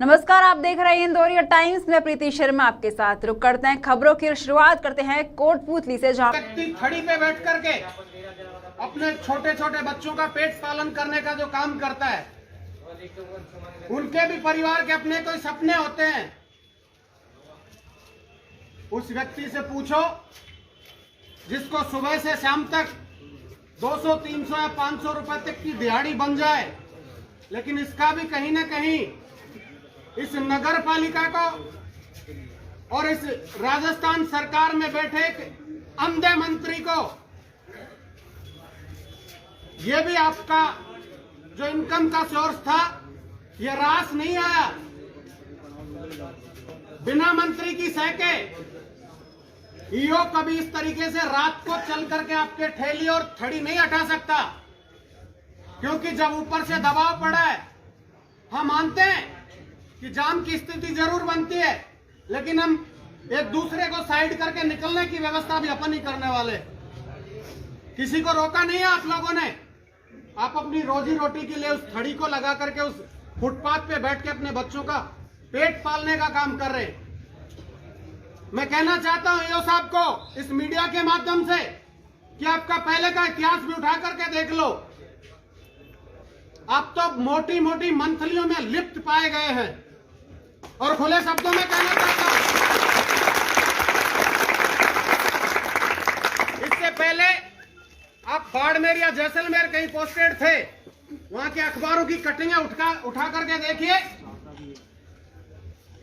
नमस्कार, आप देख रहे हैं इंदौरिया टाइम्स में प्रीति शर्मा आपके साथ। रुक करते हैं खबरों की शुरुआत करते हैं कोटपूतली से, जहां व्यक्ति खड़ी पे बैठ करके अपने छोटे छोटे बच्चों का पेट पालन करने का जो काम करता है, उनके भी परिवार के अपने कोई सपने होते हैं। उस व्यक्ति से पूछो जिसको सुबह से शाम तक 200, 300 या 500 रुपए तक की दिहाड़ी बन जाए, लेकिन इसका भी कहीं ना कहीं इस नगर पालिका को और इस राजस्थान सरकार में बैठे एक अंधे मंत्री को ये भी आपका जो इनकम का सोर्स था, ये रास नहीं आया। बिना मंत्री की सहके ईओ कभी इस तरीके से रात को चल करके आपके ठेली और थड़ी नहीं हटा सकता, क्योंकि जब ऊपर से दबाव पड़ा है। हम मानते हैं कि जाम की स्थिति जरूर बनती है, लेकिन हम एक दूसरे को साइड करके निकलने की व्यवस्था भी अपन ही करने वाले। किसी को रोका नहीं है आप लोगों ने। आप अपनी रोजी रोटी के लिए उस थड़ी को लगा करके उस फुटपाथ पे बैठ के अपने बच्चों का पेट पालने का काम कर रहे हैं। मैं कहना चाहता हूं ईओ साहब को इस मीडिया के माध्यम से कि आपका पहले का इतिहास भी उठा करके देख लो। आप तो मोटी मोटी मंथलियों में लिप्त पाए गए हैं। और खुले शब्दों में कहना चाहता हूं, इससे पहले आप बाड़मेर या जैसलमेर कहीं पोस्टेड थे, वहां के अखबारों की कटिंगें उठा करके देखिए।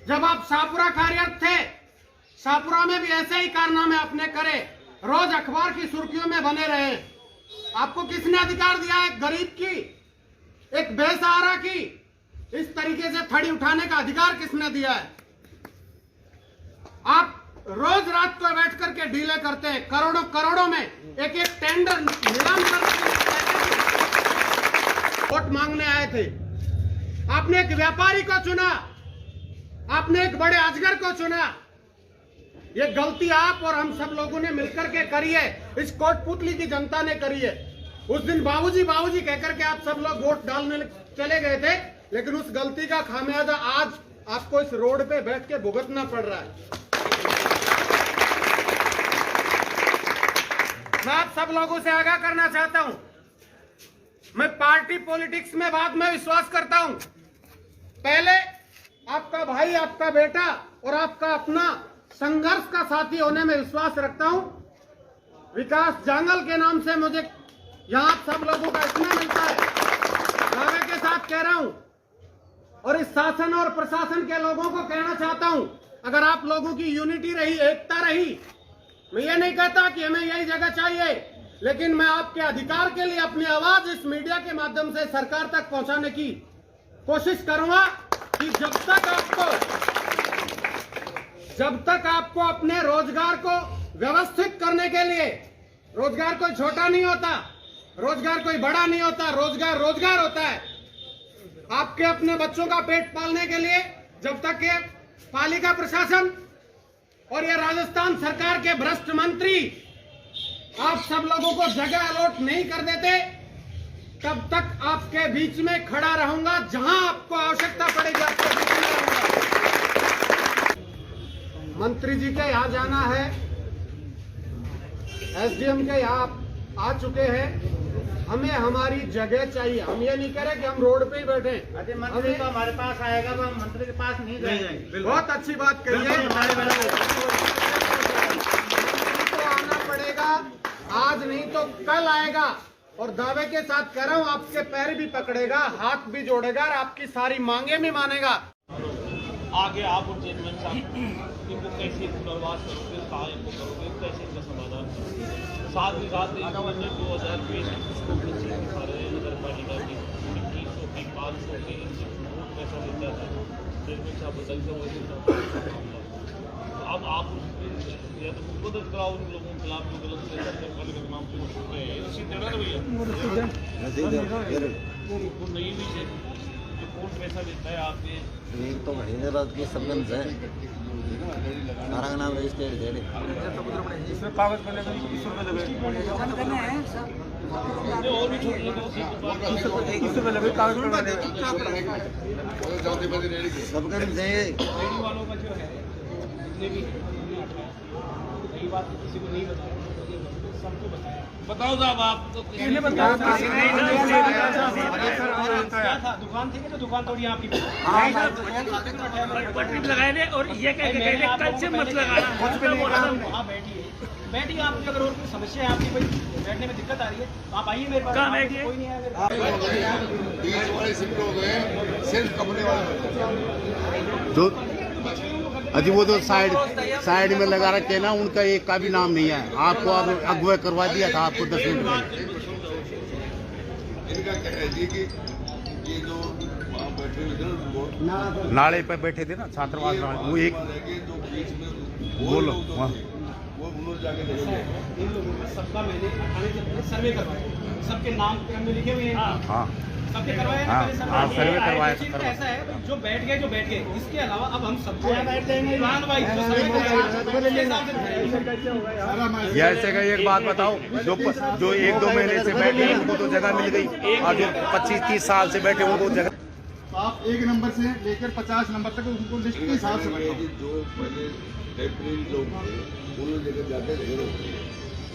जब आप शाहपुरा कार्यरत थे, शाहपुरा में भी ऐसे ही कारनामे आपने करे, रोज अखबार की सुर्खियों में बने रहे। आपको किसने अधिकार दिया है? गरीब की, एक बेसहारा की इस तरीके से थड़ी उठाने का अधिकार किसने दिया है? आप रोज रात को बैठ करके डीले करते हैं। करोड़ों करोड़ों में एक एक टेंडर नीलाम करके वोट मांगने आए थे। आपने एक व्यापारी को चुना, आपने एक बड़े अजगर को चुना। ये गलती आप और हम सब लोगों ने मिलकर के करी है, इस कोटपूतली की जनता ने करी है। उस दिन बाबूजी बाबूजी कहकर के आप सब लोग वोट डालने चले गए थे, लेकिन उस गलती का खामियाजा आज आपको इस रोड पे बैठ के भुगतना पड़ रहा है। मैं आप सब लोगों से आगाह करना चाहता हूं, मैं पार्टी पॉलिटिक्स में बाद में विश्वास करता हूं। पहले आपका भाई, आपका बेटा और आपका अपना संघर्ष का साथी होने में विश्वास रखता हूं। विकास जांगल के नाम से मुझे यहां सब लोगों का इतना मिलता है, दावे के साथ कह रहा हूं। और इस शासन और प्रशासन के लोगों को कहना चाहता हूं, अगर आप लोगों की यूनिटी रही, एकता रही, मैं ये नहीं कहता कि हमें यही जगह चाहिए, लेकिन मैं आपके अधिकार के लिए अपनी आवाज इस मीडिया के माध्यम से सरकार तक पहुंचाने की कोशिश करूंगा कि जब तक आपको अपने रोजगार को व्यवस्थित करने के लिए, रोजगार कोई छोटा नहीं होता, रोजगार कोई बड़ा नहीं होता, रोजगार रोजगार होता है। आपके अपने बच्चों का पेट पालने के लिए जब तक ये पालिका प्रशासन और ये राजस्थान सरकार के भ्रष्ट मंत्री आप सब लोगों को जगह अलॉट नहीं कर देते, तब तक आपके बीच में खड़ा रहूंगा। जहां आपको आवश्यकता पड़ेगी आपके बीच में रहूंगा। मंत्री जी के यहाँ जाना है, एसडीएम के यहाँ आ चुके हैं। हमें हमारी जगह चाहिए। हम ये नहीं कह रहे कि हम रोड पे ही बैठे। मंत्री तो हमारे पास आएगा, तो हम मंत्री के पास नहीं जाएंगे। बहुत अच्छी बात कही है। तो आना पड़ेगा, आज नहीं तो कल आएगा। और दावे के साथ कह रहा हूँ, आपके पैर भी पकड़ेगा, हाथ भी जोड़ेगा और आपकी सारी मांगे भी मानेगा। आगे आप और चेयरमैन साहब इनको कैसे पुनर्वास करोगे, कहाँ इनको करोगे, कैसे इनका समाधान करोगे? साथ ही साथ 2020 को सारे नगर पालिका की 2100 की 500 की पैसा देता था, चेयरमैन साहब बदलते हुए। अब आप या तो मदद कराओ उन लोगों के खिलाफ जो गलत नगर पालिका के नाम से इसी देना ना भैया, वो नहीं भी है जो कौन पैसा देता है आपके? ये तो महीने बाद के संबंध है, सारा नाम रजिस्टर्ड है। इसमें कागज करने का 20 रुपये लगे। नहीं, और भी छोटी छोटी चीज़ सबका नहीं चाहिए। रेडी वालों का जो है जितने भी यही बात किसी को नहीं बताया, सबको बताया। बताओ साहब, आप तो क्या था, दुकान थी कि तो दुकान तोड़ी आपकी पटरी लगाए थे और ये कह के गए थे कल से मत लगाना। वहाँ बैठिए आप, अगर और कोई समस्या है आपकी, भाई बैठने में दिक्कत आ रही है तो आप आइए मेरे पास। कहाँ बैठिए? कोई नहीं है बीच वाले शिफ्ट हो गए, सिर्फ कपड़े वाले जो अजी वो तो साइड में लगा रखे हैं ना, उनका एक का भी नाम नहीं है। आपको अब अगुवा करवा दिया था आपको 10 मिनट में। इनका क्या है जी कि ये जो वहाँ बैठे हुए थे ना, नाले पे बैठे थे ना छात्रावास नाले, वो एक जो बीच में बोलो वहाँ वो उन्होंने जाके देखे। इन लोगों ने सबका मैंने आने से पहले सर्वे करवाया, सबके नाम में लिखे हुए हैं। हाँ सबके करवाए ना, हाँ, पहले हाँ, सर्वे करवाया एक्चुअली करवाया। ऐसा है, जो बैठ गए इसके अलावा अब हम सबको प्लान वाइज जो सर्वे करवाया, ये ऐसे का एक बात बताओ, जो 1-2 महीने से बैठे हैं उनको तो जगह मिल गई, और जो 25-30 साल से बैठे उनको जगह। तो आप 1 नंबर से लेकर 50 नंबर तक उनको लिस्ट के हिसाब से बनाओ। जो पहले टेम्परेरी लोग थे उन्होंने जगह जाके रहे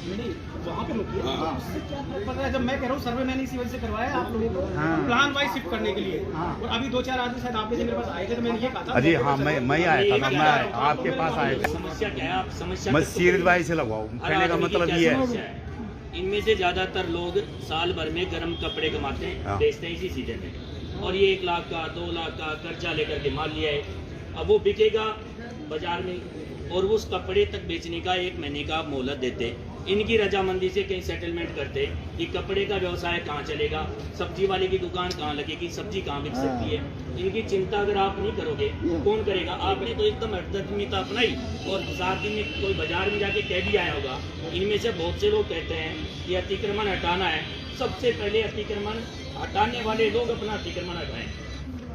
नहीं, वहाँ पे रुकिए। हाँ। उससे क्या फर्क पड़ रहा है, जब मैं कह रहा हूँ सर्वे मैंने इसी वजह से करवाया है आप लोगों को, प्लान वाइज शिफ्ट करने के लिए। और अभी 2-4 आदमी शायद आप मेरे पास आए थे तो मैंने ये कहा था। अजी हाँ, मैं आया था, मैं आपके पास आया था। समस्या क्या है? आप समस्या मैं सीरीज भाई से लगवाऊँ, कहने का मतलब ये है। इनमें से ज्यादातर लोग साल भर में गर्म कपड़े कमाते हैं, हाँ। बेचते हैं इसी सीजन में, और ये 1 लाख का 2 लाख का कर्जा लेकर के माल लिया है। अब वो बिकेगा बाजार में, और उस कपड़े तक बेचने का 1 महीने का मोहलत देते। इनकी रजामंदी से कहीं सेटलमेंट करते कि कपड़े का व्यवसाय कहाँ चलेगा, सब्जी वाले की दुकान कहाँ लगेगी, सब्जी कहाँ बिक सकती है। इनकी चिंता अगर आप नहीं करोगे कौन करेगा? आपने तो एकदम अर्थमिता अपनाई, और 7 दिन में कोई बाजार में जाके कह भी आया होगा। इनमें से बहुत से लोग कहते हैं कि अतिक्रमण हटाना है, सबसे पहले अतिक्रमण हटाने वाले लोग अपना अतिक्रमण हटाएं।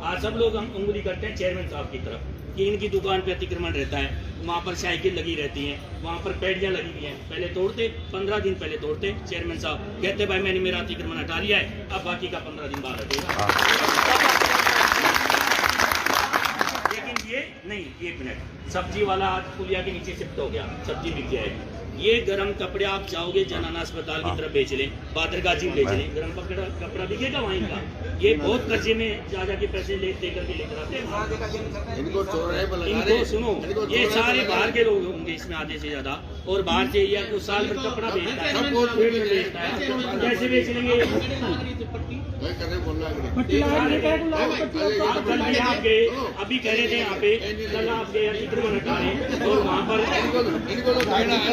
आज सब लोग हम उंगली करते हैं चेयरमैन साहब की तरफ कि इनकी दुकान पे अतिक्रमण रहता है, वहाँ पर साइकिल लगी रहती हैं, वहाँ पर पेड़ियाँ लगी हुई हैं। पहले तोड़ते, 15 दिन पहले तोड़ते, चेयरमैन साहब कहते भाई मैंने मेरा अतिक्रमण हटा लिया है, अब बाकी का 15 दिन बाद हटेगा। लेकिन ये नहीं, 1 मिनट, सब्जी वाला आज पुलिया के नीचे शिफ्ट हो गया, सब्जी बिक जाएगी। ये गर्म कपड़े आप चाहोगे जनाना अस्पताल की तरफ बेच लें, बादरगाजी में बेच लें, गर्म कपड़ा बिकेगा वहीं का। ये बहुत कर्जे में जा के पैसे दे करके लेकर आते हैं। इनको चौराहे पर लगा इनको सुनो, ये सारे बाहर के लोग होंगे इसमें आधे से ज्यादा, और बाहर से या कुछ साल भर कपड़ा बेचता है, बेचता है, कैसे बेच लेंगे? आप कल भी आप गए, अभी कह रहे थे यहाँ पे, कल आप गए अतिक्रमण हटाने, और वहाँ पर इनको तो कहना है,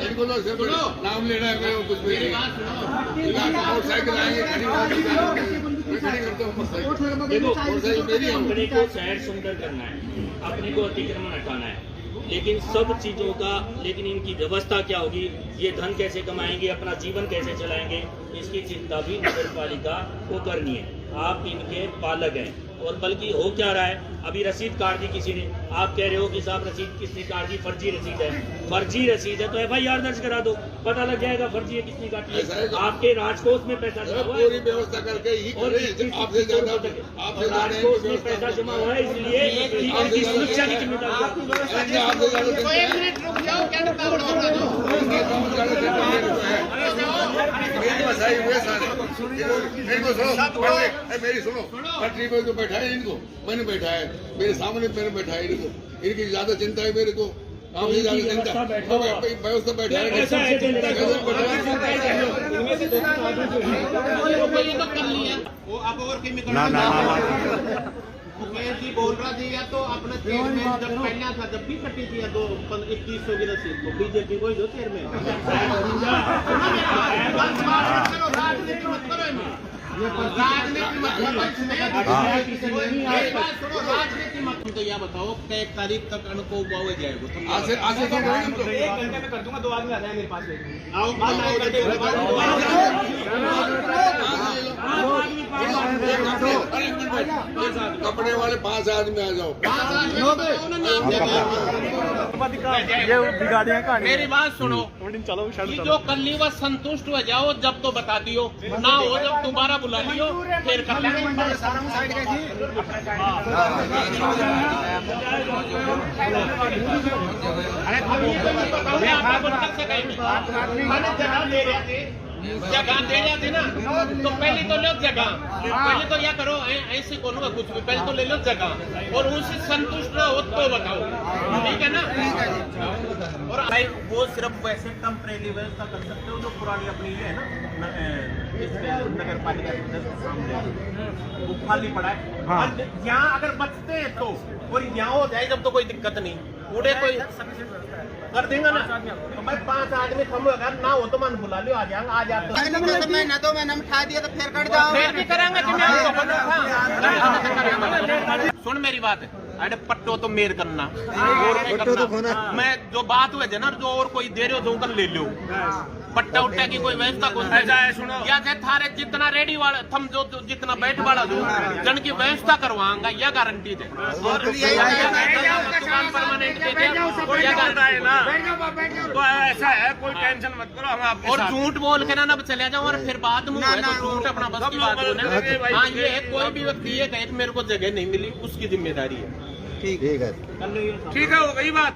इनको तो सिर्फ नाम लेना है, मैं कुछ भी नहीं। मोटरसाइकिल आएंगे खड़ी करते हूँ। देखो, कंपनी को शहर सुंदर करना है, अपने को अतिक्रमण हटाना है, लेकिन सब चीजों का, लेकिन इनकी व्यवस्था क्या होगी, ये धन कैसे कमाएंगे, अपना जीवन कैसे चलाएंगे, इसकी चिंता भी नगर पालिका को करनी है। आप इनके पालक हैं, और बल्कि हो क्या रहा है, अभी रसीद काट दी किसी ने, आप कह रहे हो कि साहब रसीद किसने काट दी, फर्जी रसीद है। फर्जी रसीद है तो FIR दर्ज करा दो, पता लग जाएगा फर्जी है किसने काटी है। आपके राजकोष में पैसा जमा हुआ है, पूरी व्यवस्था करके ही और आपसे ज्यादा राजकोष में पैसा जमा हुआ है, इसलिए इनकी सुरक्षा की मेरी सुनो, पटरी पे जो बैठा है इनको मैंने बैठा है, मेरे सामने मैंने बैठा है इनको, इनकी ज्यादा चिंता है मेरे को, आपसे ज्यादा चिंता व्यवस्था बैठा ना मुकेश जी बोल रहा थी, या तो अपना चेयरमैन जब पहला था जब भी कटी थी 2100 की रसीद को बीजेपी को ही दो चेयरमैन। राजनीति मत करो इनमें, राजनीति मत करो, राजनीति मत। तो यह बताओ कि 1 तारीख तक अनको हुआ जाएगा, आज से 1 घंटे में कर दूंगा, 2 आदमी आ जाए मेरे पास। आओ अरे एक मिनट भाई, कपड़े वाले 5 आदमी आ जाओ। मेरी बात सुनो, ये जो कल वह संतुष्ट हो जाओ जब तो बता दियो, ना हो जब दोबारा बुला लियो फिर कर लेंगे। अरे जगह दे जाते ना, तो पहले तो लो जगह, पहले तो क्या करो, ऐसे बोलूंगा कुछ भी, पहले तो ले लो जगह और उससे संतुष्ट रहो तो बताओ, ठीक है ना। और भाई वो सिर्फ वैसे टेम्परेरी व्यवस्था कर सकते हो जो पुरानी अपनी है ना, नगर पालिका सामने वो खाली पड़ा है। यहाँ अगर बचते हैं तो, और यहाँ हो जाए जब तो कोई दिक्कत नहीं, उड़े कोई कर देंगे ना। तो भाई 5 आदमी कम अगर ना हो तो मन बुला लियो, आ जाएंगे, आ जाते हैं। महीना 2 महीना में ठा दिया तो फिर कर जाओ। फिर भी करेंगे सुन मेरी बात, अरे पट्टो तो मेर करना और करना। मैं जो बात हुए थे ना, जो और कोई दे रहे हो तो ले लो, पट्टा उट्टा की कोई व्यवस्था को सुनो या थारे जितना रेडी वाला थम जो जितना बैठ वाला जो जन की व्यवस्था करवाऊंगा, यह गारंटी दे। और परमानेंट दे दे, तो ऐसा है, कोई टेंशन मत करो, हम आपके और झूठ बोल के ना चले जाओ और फिर बाद में तो झूठ अपना बस की बात हो ना। हाँ ये है, कोई भी व्यक्ति ये कहे मेरे को जगह नहीं मिली, उसकी जिम्मेदारी है। ठीक है ठीक है, हो गई बात।